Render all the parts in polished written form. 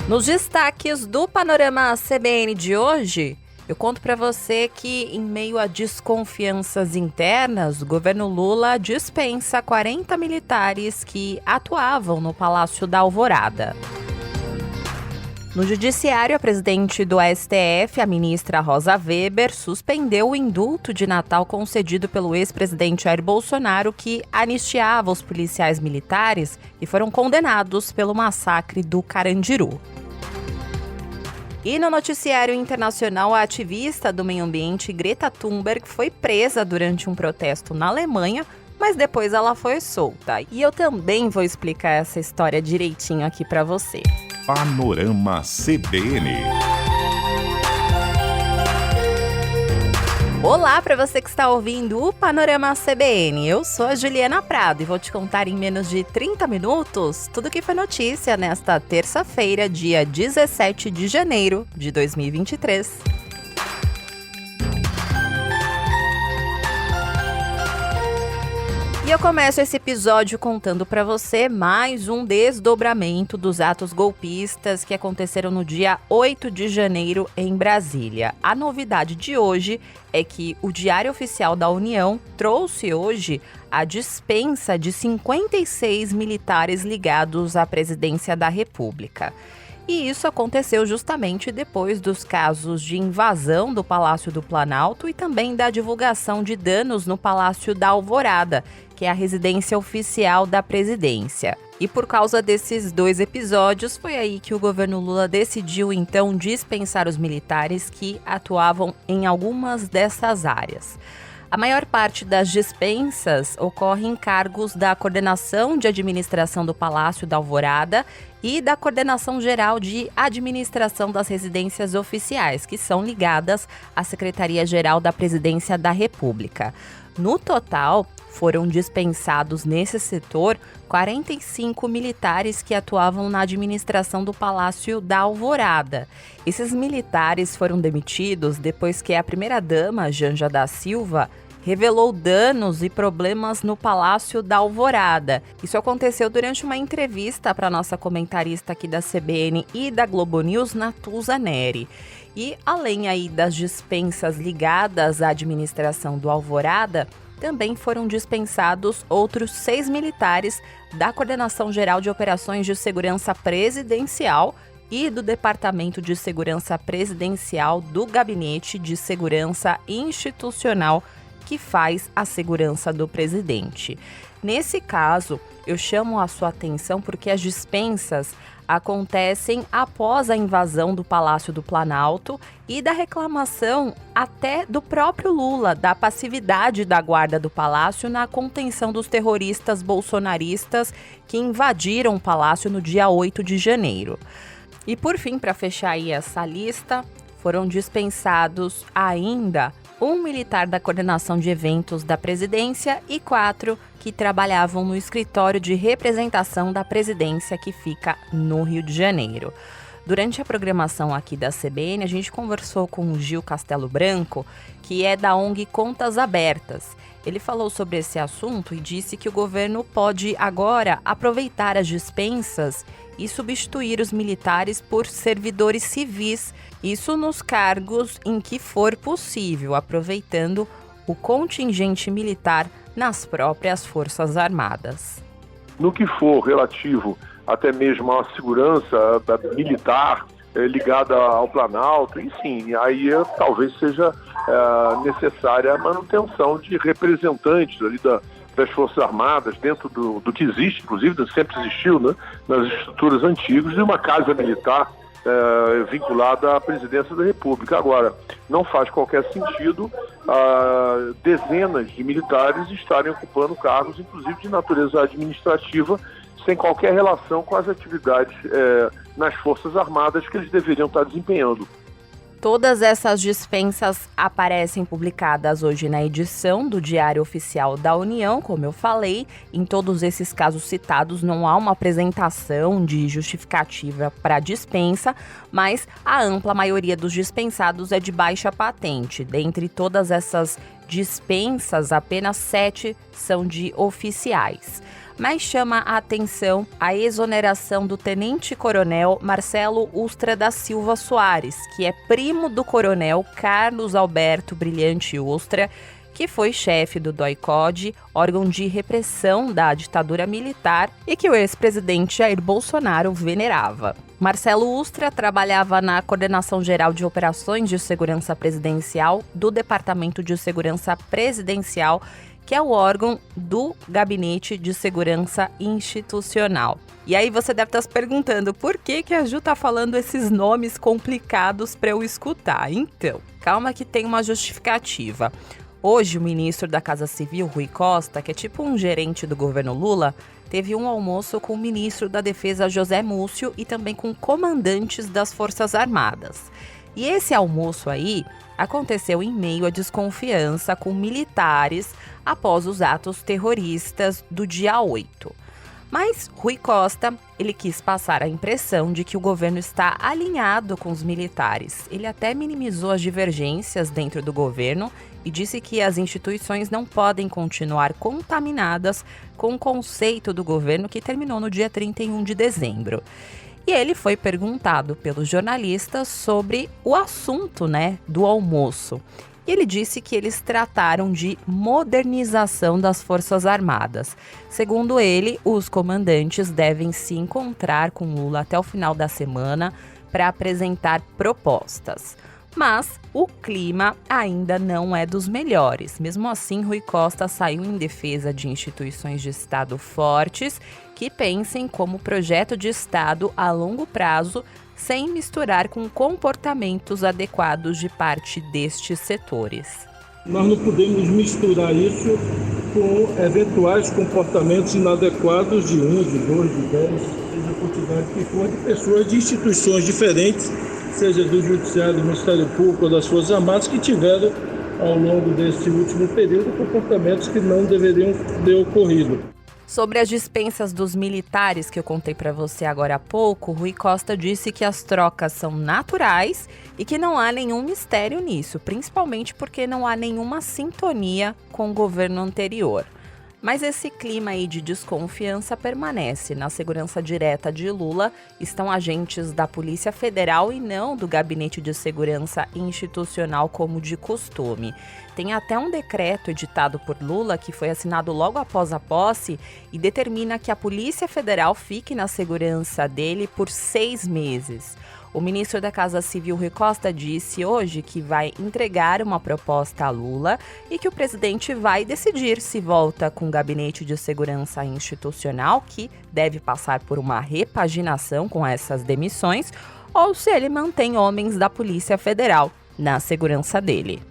Nos destaques do Panorama CBN de hoje, eu conto para você que, em meio a desconfianças internas, o governo Lula dispensa 40 militares que atuavam no Palácio da Alvorada. No Judiciário, a presidente do STF, a ministra Rosa Weber, suspendeu o indulto de Natal concedido pelo ex-presidente Jair Bolsonaro, que anistiava os policiais militares que foram condenados pelo massacre do Carandiru. E no noticiário internacional, a ativista do meio ambiente Greta Thunberg foi presa durante um protesto na Alemanha, mas depois ela foi solta. E eu também vou explicar essa história direitinho aqui para você. Panorama CBN. Olá para você que está ouvindo o Panorama CBN. Eu sou a Juliana Prado e vou te contar em menos de 30 minutos tudo que foi notícia nesta terça-feira, dia 17 de janeiro de 2023. E eu começo esse episódio contando para você mais um desdobramento dos atos golpistas que aconteceram no dia 8 de janeiro em Brasília. A novidade de hoje é que o Diário Oficial da União trouxe hoje a dispensa de 56 militares ligados à presidência da República. E isso aconteceu justamente depois dos casos de invasão do Palácio do Planalto e também da divulgação de danos no Palácio da Alvorada, que é a residência oficial da presidência. E por causa desses dois episódios, foi aí que o governo Lula decidiu então dispensar os militares que atuavam em algumas dessas áreas. A maior parte das dispensas ocorre em cargos da Coordenação de Administração do Palácio da Alvorada e da Coordenação Geral de Administração das Residências Oficiais, que são ligadas à Secretaria-Geral da Presidência da República. No total, foram dispensados nesse setor 45 militares que atuavam na administração do Palácio da Alvorada. Esses militares foram demitidos depois que a primeira-dama, Janja da Silva, revelou danos e problemas no Palácio da Alvorada. Isso aconteceu durante uma entrevista para a nossa comentarista aqui da CBN e da Globo News, Natuza Neri. E além aí das dispensas ligadas à administração do Alvorada, também foram dispensados outros 6 militares da Coordenação Geral de Operações de Segurança Presidencial e do Departamento de Segurança Presidencial do Gabinete de Segurança Institucional, que faz a segurança do presidente. Nesse caso, eu chamo a sua atenção porque as dispensas acontecem após a invasão do Palácio do Planalto e da reclamação até do próprio Lula, da passividade da guarda do Palácio na contenção dos terroristas bolsonaristas que invadiram o Palácio no dia 8 de janeiro. E por fim, para fechar aí essa lista, foram dispensados ainda 1 militar da coordenação de eventos da presidência e 4 que trabalhavam no escritório de representação da presidência que fica no Rio de Janeiro. Durante a programação aqui da CBN, a gente conversou com o Gil Castelo Branco, que é da ONG Contas Abertas. Ele falou sobre esse assunto e disse que o governo pode agora aproveitar as dispensas e substituir os militares por servidores civis, isso nos cargos em que for possível, aproveitando o contingente militar nas próprias Forças Armadas. No que for relativo até mesmo à segurança militar ligada ao Planalto, enfim, aí talvez seja necessária a manutenção de representantes ali das Forças Armadas, dentro do que existe, inclusive sempre existiu, né, nas estruturas antigas, de uma casa militar vinculada à presidência da República. Agora, não faz qualquer sentido dezenas de militares estarem ocupando cargos, inclusive de natureza administrativa, sem qualquer relação com as atividades nas Forças Armadas que eles deveriam estar desempenhando. Todas essas dispensas aparecem publicadas hoje na edição do Diário Oficial da União, como eu falei. Em todos esses casos citados não há uma apresentação de justificativa para dispensa, mas a ampla maioria dos dispensados é de baixa patente. Dentre todas essas dispensas, apenas 7 são de oficiais. Mas chama a atenção a exoneração do tenente-coronel Marcelo Ustra da Silva Soares, que é primo do coronel Carlos Alberto Brilhante Ustra, que foi chefe do DOI-CODE, órgão de repressão da ditadura militar e que o ex-presidente Jair Bolsonaro venerava. Marcelo Ustra trabalhava na Coordenação Geral de Operações de Segurança Presidencial do Departamento de Segurança Presidencial, que é o órgão do Gabinete de Segurança Institucional. E aí você deve estar se perguntando por que a Ju está falando esses nomes complicados para eu escutar. Então, calma que tem uma justificativa. Hoje, o ministro da Casa Civil, Rui Costa, que é tipo um gerente do governo Lula, teve um almoço com o ministro da Defesa, José Múcio, e também com comandantes das Forças Armadas. E esse almoço aí aconteceu em meio à desconfiança com militares após os atos terroristas do dia 8. Mas Rui Costa, ele quis passar a impressão de que o governo está alinhado com os militares. Ele até minimizou as divergências dentro do governo e disse que as instituições não podem continuar contaminadas com o conceito do governo que terminou no dia 31 de dezembro. E ele foi perguntado pelos jornalistas sobre o assunto, do almoço. E ele disse que eles trataram de modernização das Forças Armadas. Segundo ele, os comandantes devem se encontrar com Lula até o final da semana para apresentar propostas. Mas o clima ainda não é dos melhores. Mesmo assim, Rui Costa saiu em defesa de instituições de Estado fortes que pensem como projeto de Estado a longo prazo, sem misturar com comportamentos adequados de parte destes setores. Nós não podemos misturar isso com eventuais comportamentos inadequados de 1, de 2, de 10, seja a quantidade que for, de pessoas de instituições diferentes, seja do Judiciário, do Ministério Público ou das Forças Armadas, que tiveram, ao longo desse último período, comportamentos que não deveriam ter ocorrido. Sobre as dispensas dos militares que eu contei para você agora há pouco, Rui Costa disse que as trocas são naturais e que não há nenhum mistério nisso, principalmente porque não há nenhuma sintonia com o governo anterior. Mas esse clima aí de desconfiança permanece. Na segurança direta de Lula estão agentes da Polícia Federal e não do Gabinete de Segurança Institucional como de costume. Tem até um decreto editado por Lula que foi assinado logo após a posse e determina que a Polícia Federal fique na segurança dele por 6 meses. O ministro da Casa Civil, Rui Costa, disse hoje que vai entregar uma proposta a Lula e que o presidente vai decidir se volta com o Gabinete de Segurança Institucional, que deve passar por uma repaginação com essas demissões, ou se ele mantém homens da Polícia Federal na segurança dele.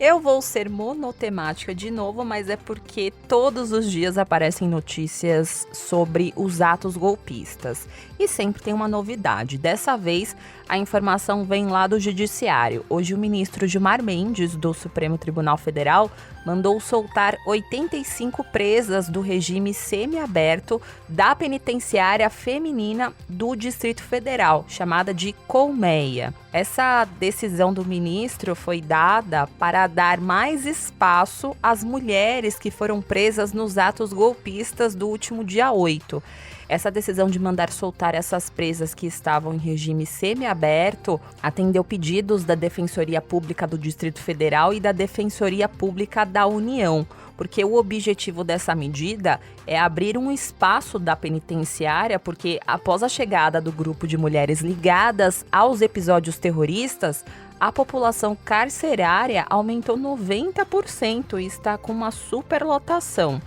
Eu vou ser monotemática de novo, mas é porque todos os dias aparecem notícias sobre os atos golpistas. E sempre tem uma novidade. Dessa vez, a informação vem lá do Judiciário. Hoje, o ministro Gilmar Mendes, do Supremo Tribunal Federal, mandou soltar 85 presas do regime semiaberto da penitenciária feminina do Distrito Federal, chamada de Colmeia. Essa decisão do ministro foi dada para dar mais espaço às mulheres que foram presas nos atos golpistas do último dia 8. Essa decisão de mandar soltar essas presas que estavam em regime semiaberto atendeu pedidos da Defensoria Pública do Distrito Federal e da Defensoria Pública da União, porque o objetivo dessa medida é abrir um espaço da penitenciária, porque após a chegada do grupo de mulheres ligadas aos episódios terroristas, a população carcerária aumentou 90% e está com uma superlotação.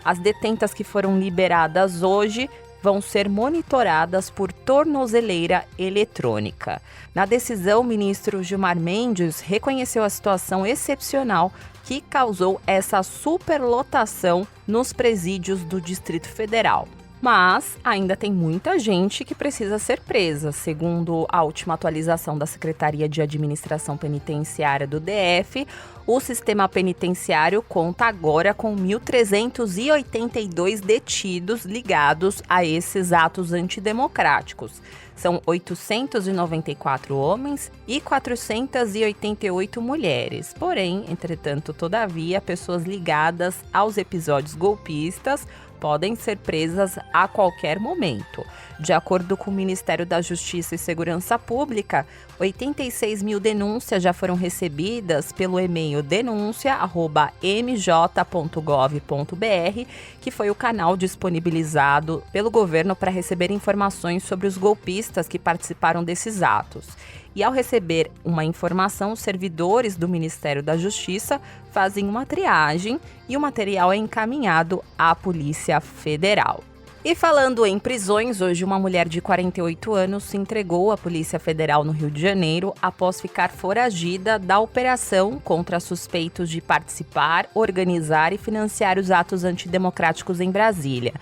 As detentas que foram liberadas hoje vão ser monitoradas por tornozeleira eletrônica. Na decisão, o ministro Gilmar Mendes reconheceu a situação excepcional que causou essa superlotação nos presídios do Distrito Federal. Mas ainda tem muita gente que precisa ser presa. Segundo a última atualização da Secretaria de Administração Penitenciária do DF, o sistema penitenciário conta agora com 1.382 detidos ligados a esses atos antidemocráticos. São 894 homens e 488 mulheres. Porém, entretanto, todavia, pessoas ligadas aos episódios golpistas podem ser presas a qualquer momento. De acordo com o Ministério da Justiça e Segurança Pública, 86 mil denúncias já foram recebidas pelo e-mail denúncia@mj.gov.br, que foi o canal disponibilizado pelo governo para receber informações sobre os golpistas que participaram desses atos. E ao receber uma informação, os servidores do Ministério da Justiça fazem uma triagem e o material é encaminhado à Polícia Federal. E falando em prisões, hoje uma mulher de 48 anos se entregou à Polícia Federal no Rio de Janeiro após ficar foragida da operação contra suspeitos de participar, organizar e financiar os atos antidemocráticos em Brasília.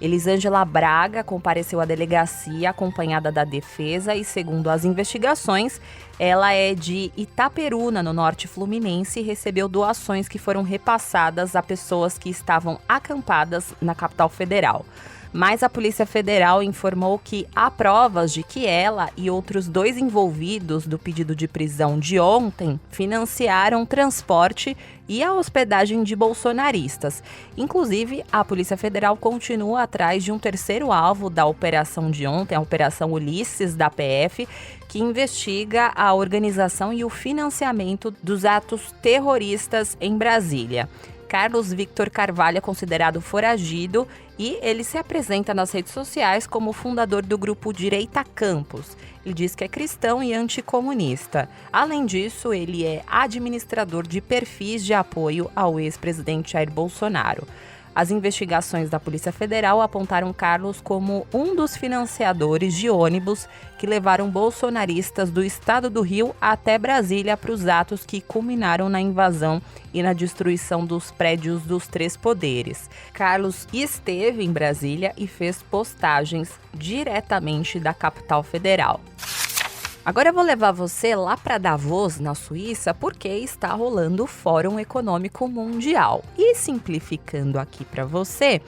Elisângela Braga compareceu à delegacia acompanhada da defesa e, segundo as investigações, ela é de Itaperuna, no norte fluminense, e recebeu doações que foram repassadas a pessoas que estavam acampadas na capital federal. Mas a Polícia Federal informou que há provas de que ela e outros 2 envolvidos do pedido de prisão de ontem financiaram transporte e a hospedagem de bolsonaristas. Inclusive, a Polícia Federal continua atrás de um terceiro alvo da operação de ontem, a Operação Ulisses da PF, que investiga a organização e o financiamento dos atos terroristas em Brasília. Carlos Victor Carvalho é considerado foragido e ele se apresenta nas redes sociais como fundador do grupo Direita Campos. Ele diz que é cristão e anticomunista. Além disso, ele é administrador de perfis de apoio ao ex-presidente Jair Bolsonaro. As investigações da Polícia Federal apontaram Carlos como um dos financiadores de ônibus que levaram bolsonaristas do estado do Rio até Brasília para os atos que culminaram na invasão e na destruição dos prédios dos 3 poderes. Carlos esteve em Brasília e fez postagens diretamente da capital federal. Agora eu vou levar você lá para Davos, na Suíça, porque está rolando o Fórum Econômico Mundial. E simplificando aqui para você,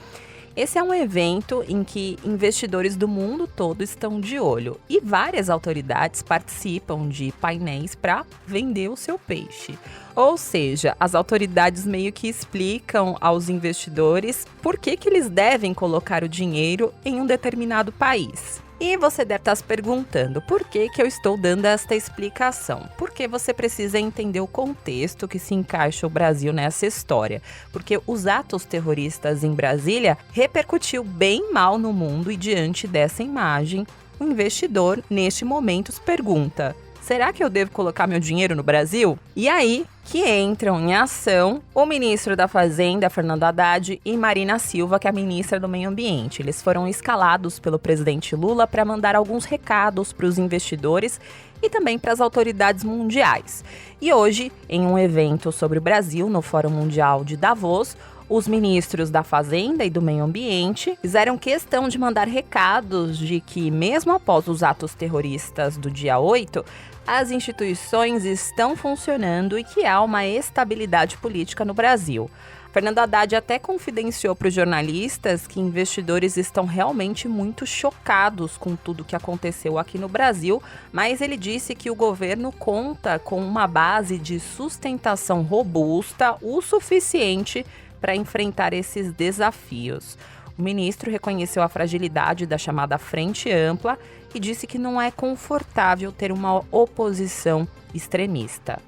esse é um evento em que investidores do mundo todo estão de olho e várias autoridades participam de painéis para vender o seu peixe. Ou seja, as autoridades meio que explicam aos investidores por que eles devem colocar o dinheiro em um determinado país. E você deve estar se perguntando por que eu estou dando esta explicação. Porque você precisa entender o contexto que se encaixa o Brasil nessa história. Porque os atos terroristas em Brasília repercutiu bem mal no mundo e diante dessa imagem, o investidor, neste momento, se pergunta: será que eu devo colocar meu dinheiro no Brasil? E aí que entram em ação o ministro da Fazenda, Fernando Haddad, e Marina Silva, que é a ministra do Meio Ambiente. Eles foram escalados pelo presidente Lula para mandar alguns recados para os investidores e também para as autoridades mundiais. E hoje, em um evento sobre o Brasil, no Fórum Mundial de Davos, os ministros da Fazenda e do Meio Ambiente fizeram questão de mandar recados de que, mesmo após os atos terroristas do dia 8, as instituições estão funcionando e que há uma estabilidade política no Brasil. Fernando Haddad até confidenciou para os jornalistas que investidores estão realmente muito chocados com tudo que aconteceu aqui no Brasil, mas ele disse que o governo conta com uma base de sustentação robusta o suficiente para enfrentar esses desafios. O ministro reconheceu a fragilidade da chamada Frente Ampla e disse que não é confortável ter uma oposição extremista.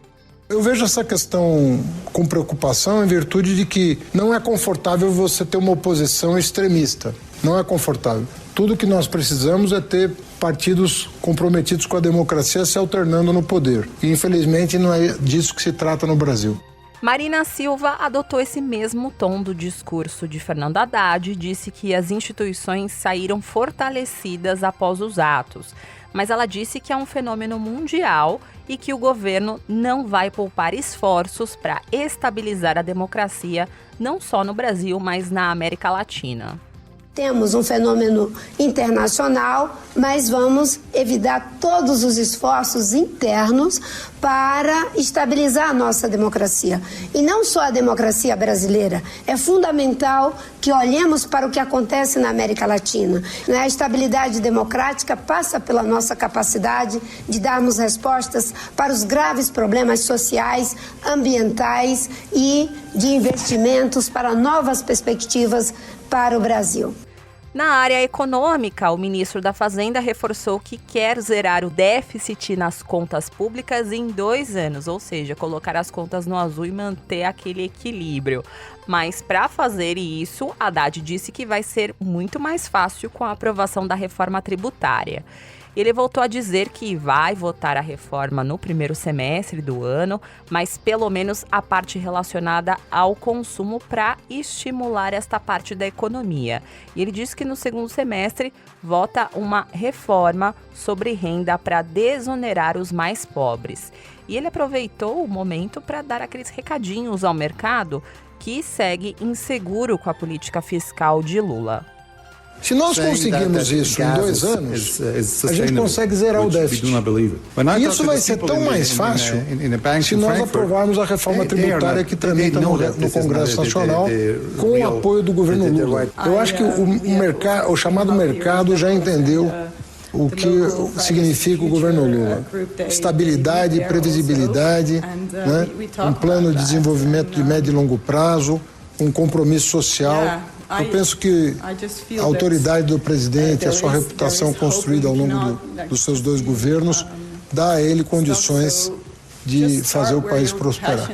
Eu vejo essa questão com preocupação em virtude de que não é confortável você ter uma oposição extremista. Não é confortável. Tudo que nós precisamos é ter partidos comprometidos com a democracia se alternando no poder. E infelizmente não é disso que se trata no Brasil. Marina Silva adotou esse mesmo tom do discurso de Fernando Haddad e disse que as instituições saíram fortalecidas após os atos. Mas ela disse que é um fenômeno mundial e que o governo não vai poupar esforços para estabilizar a democracia, não só no Brasil, mas na América Latina. Temos um fenômeno internacional, mas vamos evitar todos os esforços internos para estabilizar a nossa democracia. E não só a democracia brasileira. É fundamental que olhemos para o que acontece na América Latina. A estabilidade democrática passa pela nossa capacidade de darmos respostas para os graves problemas sociais, ambientais e de investimentos para novas perspectivas para o Brasil. Na área econômica, o ministro da Fazenda reforçou que quer zerar o déficit nas contas públicas em 2 anos, ou seja, colocar as contas no azul e manter aquele equilíbrio. Mas para fazer isso, Haddad disse que vai ser muito mais fácil com a aprovação da reforma tributária. Ele voltou a dizer que vai votar a reforma no primeiro semestre do ano, mas pelo menos a parte relacionada ao consumo para estimular esta parte da economia. E ele disse que no segundo semestre vota uma reforma sobre renda para desonerar os mais pobres. E ele aproveitou o momento para dar aqueles recadinhos ao mercado que segue inseguro com a política fiscal de Lula. Se nós conseguirmos isso em 2 anos, a gente consegue zerar o déficit. E isso vai ser tão mais fácil se nós aprovarmos a reforma tributária que tramita no Congresso Nacional com o apoio do governo Lula. Eu acho que o chamado mercado já entendeu o que significa o governo Lula. Estabilidade, previsibilidade, né? Um plano de desenvolvimento de médio e longo prazo, um compromisso social. Eu penso que a autoridade do presidente, a sua reputação construída ao longo dos seus 2 governos, dá a ele condições de fazer o país prosperar.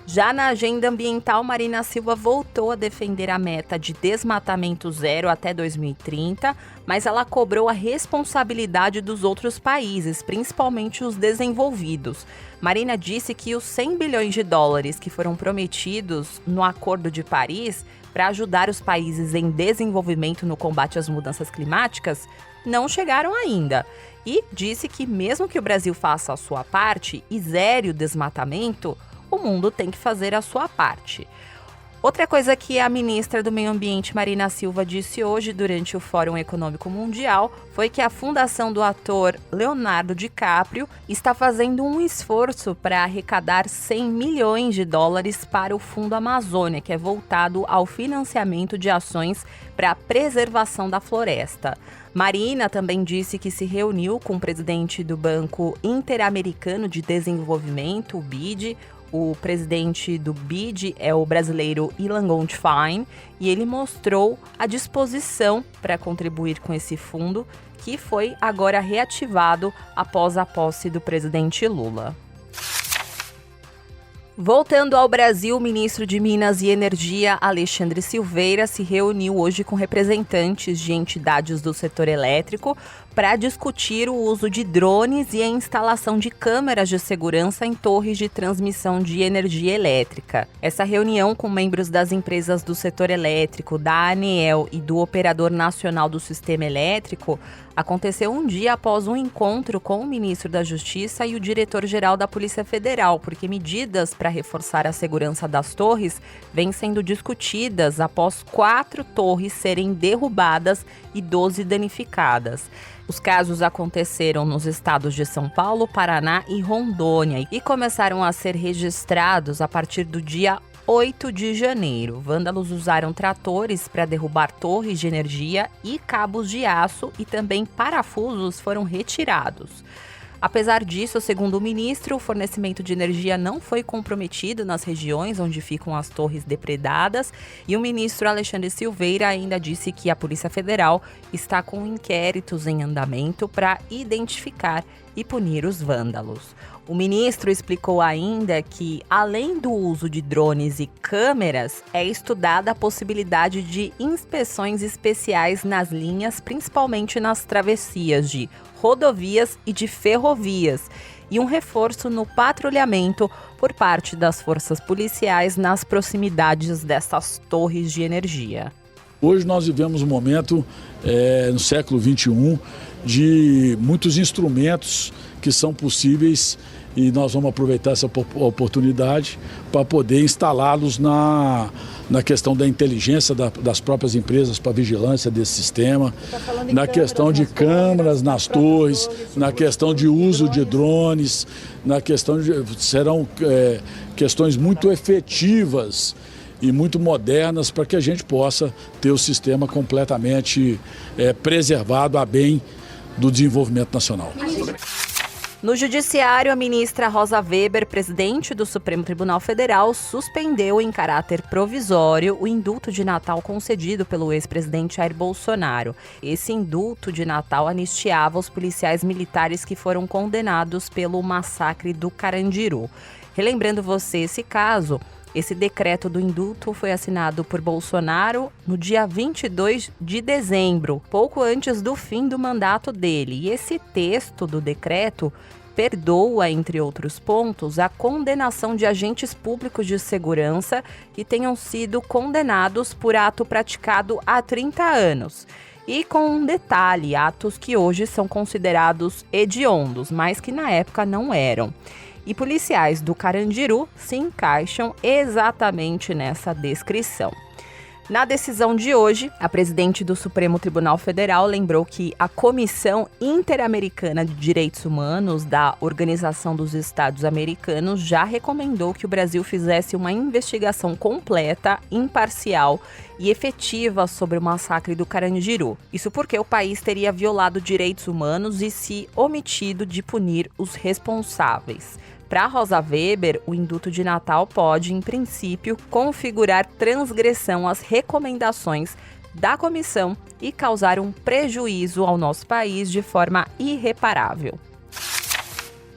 Já na agenda ambiental, Marina Silva voltou a defender a meta de desmatamento zero até 2030, mas ela cobrou a responsabilidade dos outros países, principalmente os desenvolvidos. Marina disse que os 100 bilhões de dólares que foram prometidos no Acordo de Paris para ajudar os países em desenvolvimento no combate às mudanças climáticas não chegaram ainda. E disse que mesmo que o Brasil faça a sua parte e zere o desmatamento, o mundo tem que fazer a sua parte. Outra coisa que a ministra do Meio Ambiente, Marina Silva, disse hoje durante o Fórum Econômico Mundial foi que a fundação do ator Leonardo DiCaprio está fazendo um esforço para arrecadar 100 milhões de dólares para o Fundo Amazônia, que é voltado ao financiamento de ações para a preservação da floresta. Marina também disse que se reuniu com o presidente do Banco Interamericano de Desenvolvimento, o BID. O presidente do BID é o brasileiro Ilan Goldfein e ele mostrou a disposição para contribuir com esse fundo, que foi agora reativado após a posse do presidente Lula. Voltando ao Brasil, o ministro de Minas e Energia, Alexandre Silveira, se reuniu hoje com representantes de entidades do setor elétrico para discutir o uso de drones e a instalação de câmeras de segurança em torres de transmissão de energia elétrica. Essa reunião com membros das empresas do setor elétrico, da ANEEL e do Operador Nacional do Sistema Elétrico aconteceu um dia após um encontro com o ministro da Justiça e o diretor-geral da Polícia Federal, porque medidas para reforçar a segurança das torres vêm sendo discutidas após 4 torres serem derrubadas e 12 danificadas. Os casos aconteceram nos estados de São Paulo, Paraná e Rondônia e começaram a ser registrados a partir do dia 8 de janeiro. Vândalos usaram tratores para derrubar torres de energia e cabos de aço e também parafusos foram retirados. Apesar disso, segundo o ministro, o fornecimento de energia não foi comprometido nas regiões onde ficam as torres depredadas e o ministro Alexandre Silveira ainda disse que a Polícia Federal está com inquéritos em andamento para identificar e punir os vândalos. O ministro explicou ainda que, além do uso de drones e câmeras, é estudada a possibilidade de inspeções especiais nas linhas, principalmente nas travessias de rodovias e de ferrovias, e um reforço no patrulhamento por parte das forças policiais nas proximidades dessas torres de energia. Hoje nós vivemos um momento, no século XXI, de muitos instrumentos que são possíveis e nós vamos aproveitar essa oportunidade para poder instalá-los na questão da inteligência das próprias empresas para vigilância desse sistema, na questão de câmeras nas torres, na questão de uso de drones, serão questões muito efetivas e muito modernas para que a gente possa ter o sistema completamente preservado a bem do desenvolvimento nacional. No Judiciário, a ministra Rosa Weber, presidente do Supremo Tribunal Federal, suspendeu em caráter provisório o indulto de Natal concedido pelo ex-presidente Jair Bolsonaro. Esse indulto de Natal anistiava os policiais militares que foram condenados pelo massacre do Carandiru. Relembrando você esse caso, esse decreto do indulto foi assinado por Bolsonaro no dia 22 de dezembro, pouco antes do fim do mandato dele. E esse texto do decreto perdoa, entre outros pontos, a condenação de agentes públicos de segurança que tenham sido condenados por ato praticado há 30 anos. E com um detalhe, atos que hoje são considerados hediondos, mas que na época não eram. E policiais do Carandiru se encaixam exatamente nessa descrição. Na decisão de hoje, a presidente do Supremo Tribunal Federal lembrou que a Comissão Interamericana de Direitos Humanos da Organização dos Estados Americanos já recomendou que o Brasil fizesse uma investigação completa, imparcial e efetiva sobre o massacre do Carandiru. Isso porque o país teria violado direitos humanos e se omitido de punir os responsáveis. Para Rosa Weber, o indulto de Natal pode, em princípio, configurar transgressão às recomendações da comissão e causar um prejuízo ao nosso país de forma irreparável.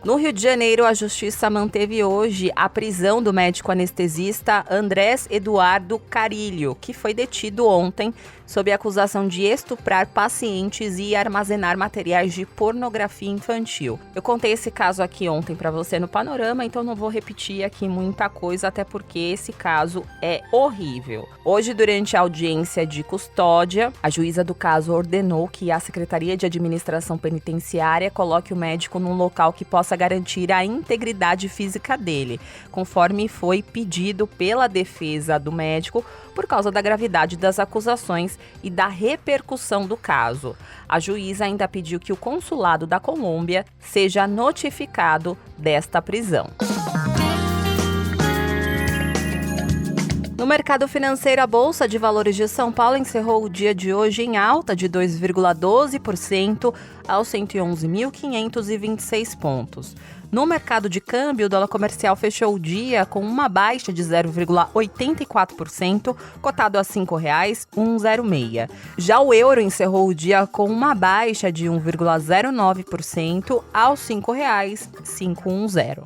No Rio de Janeiro, a Justiça manteve hoje a prisão do médico anestesista Andrés Eduardo Carilho, que foi detido ontem sob acusação de estuprar pacientes e armazenar materiais de pornografia infantil. Eu contei esse caso aqui ontem para você no Panorama, então não vou repetir aqui muita coisa, até porque esse caso é horrível. Hoje, durante a audiência de custódia, a juíza do caso ordenou que a Secretaria de Administração Penitenciária coloque o médico num local que possa garantir a integridade física dele, conforme foi pedido pela defesa do médico por causa da gravidade das acusações e da repercussão do caso. A juíza ainda pediu que o consulado da Colômbia seja notificado desta prisão. No mercado financeiro, a Bolsa de Valores de São Paulo encerrou o dia de hoje em alta de 2,12% aos 111.526 pontos. No mercado de câmbio, o dólar comercial fechou o dia com uma baixa de 0,84%, cotado a R$ 5,106. Já o euro encerrou o dia com uma baixa de 1,09% aos R$ 5,510.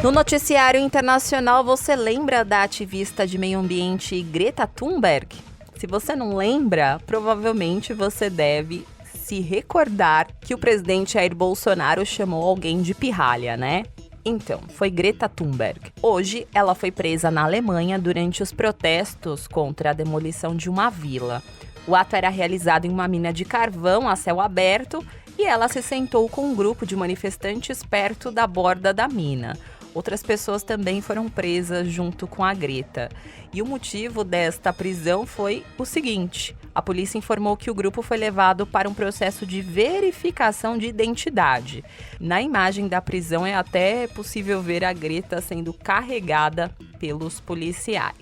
No noticiário internacional, você lembra da ativista de meio ambiente Greta Thunberg? Se você não lembra, provavelmente você deve se recordar que o presidente Jair Bolsonaro chamou alguém de pirralha, né? Então, foi Greta Thunberg. Hoje, ela foi presa na Alemanha durante os protestos contra a demolição de uma vila. O ato era realizado em uma mina de carvão a céu aberto e ela se sentou com um grupo de manifestantes perto da borda da mina. Outras pessoas também foram presas junto com a Greta. E o motivo desta prisão foi o seguinte: a polícia informou que o grupo foi levado para um processo de verificação de identidade. Na imagem da prisão é até possível ver a Greta sendo carregada pelos policiais.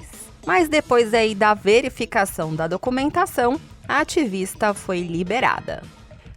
Mas depois aí da verificação da documentação, a ativista foi liberada.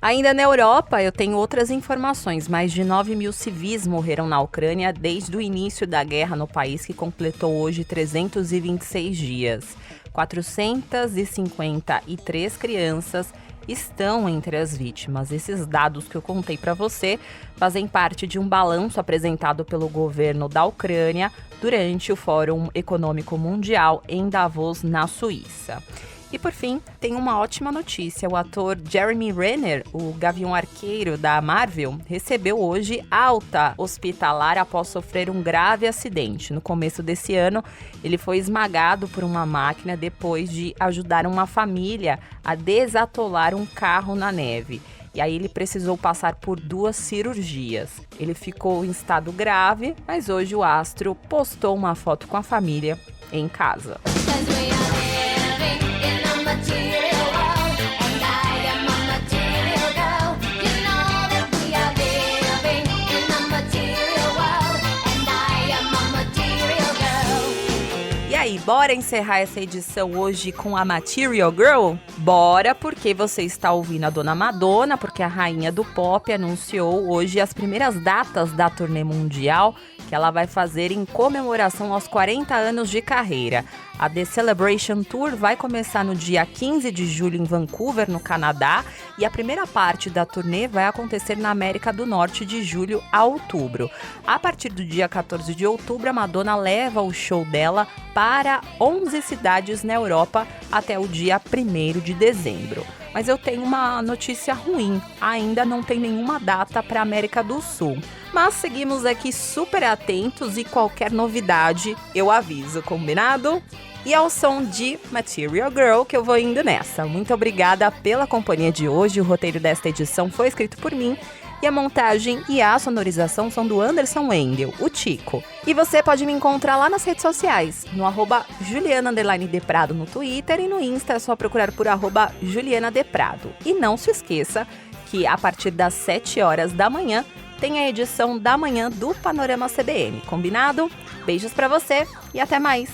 Ainda na Europa, eu tenho outras informações. Mais de 9 mil civis morreram na Ucrânia desde o início da guerra no país, que completou hoje 326 dias. 453 crianças estão entre as vítimas. Esses dados que eu contei para você fazem parte de um balanço apresentado pelo governo da Ucrânia durante o Fórum Econômico Mundial em Davos, na Suíça. E por fim, tem uma ótima notícia. O ator Jeremy Renner, o Gavião Arqueiro da Marvel, recebeu hoje alta hospitalar após sofrer um grave acidente. No começo desse ano, ele foi esmagado por uma máquina depois de ajudar uma família a desatolar um carro na neve. e aí ele precisou passar por 2 cirurgias. Ele ficou em estado grave, mas hoje o astro postou uma foto com a família em casa. E aí, bora encerrar essa edição hoje com a Material Girl? Bora, porque você está ouvindo a Dona Madonna, porque a rainha do pop anunciou hoje as primeiras datas da turnê mundial que ela vai fazer em comemoração aos 40 anos de carreira. A The Celebration Tour vai começar no dia 15 de julho em Vancouver, no Canadá, e a primeira parte da turnê vai acontecer na América do Norte de julho a outubro. A partir do dia 14 de outubro, a Madonna leva o show dela para 11 cidades na Europa até o dia 1º de dezembro. Mas eu tenho uma notícia ruim, ainda não tem nenhuma data para a América do Sul. Mas seguimos aqui super atentos e qualquer novidade eu aviso, combinado? E ao som de Material Girl que eu vou indo nessa. Muito obrigada pela companhia de hoje, o roteiro desta edição foi escrito por mim e a montagem e a sonorização são do Anderson Wendel, o Tico. E você pode me encontrar lá nas redes sociais, no @Juliana_Deprado no Twitter e no Insta é só procurar por @JulianaDeprado. E não se esqueça que a partir das 7 horas da manhã tem a edição da manhã do Panorama CBN, combinado? Beijos pra você e até mais!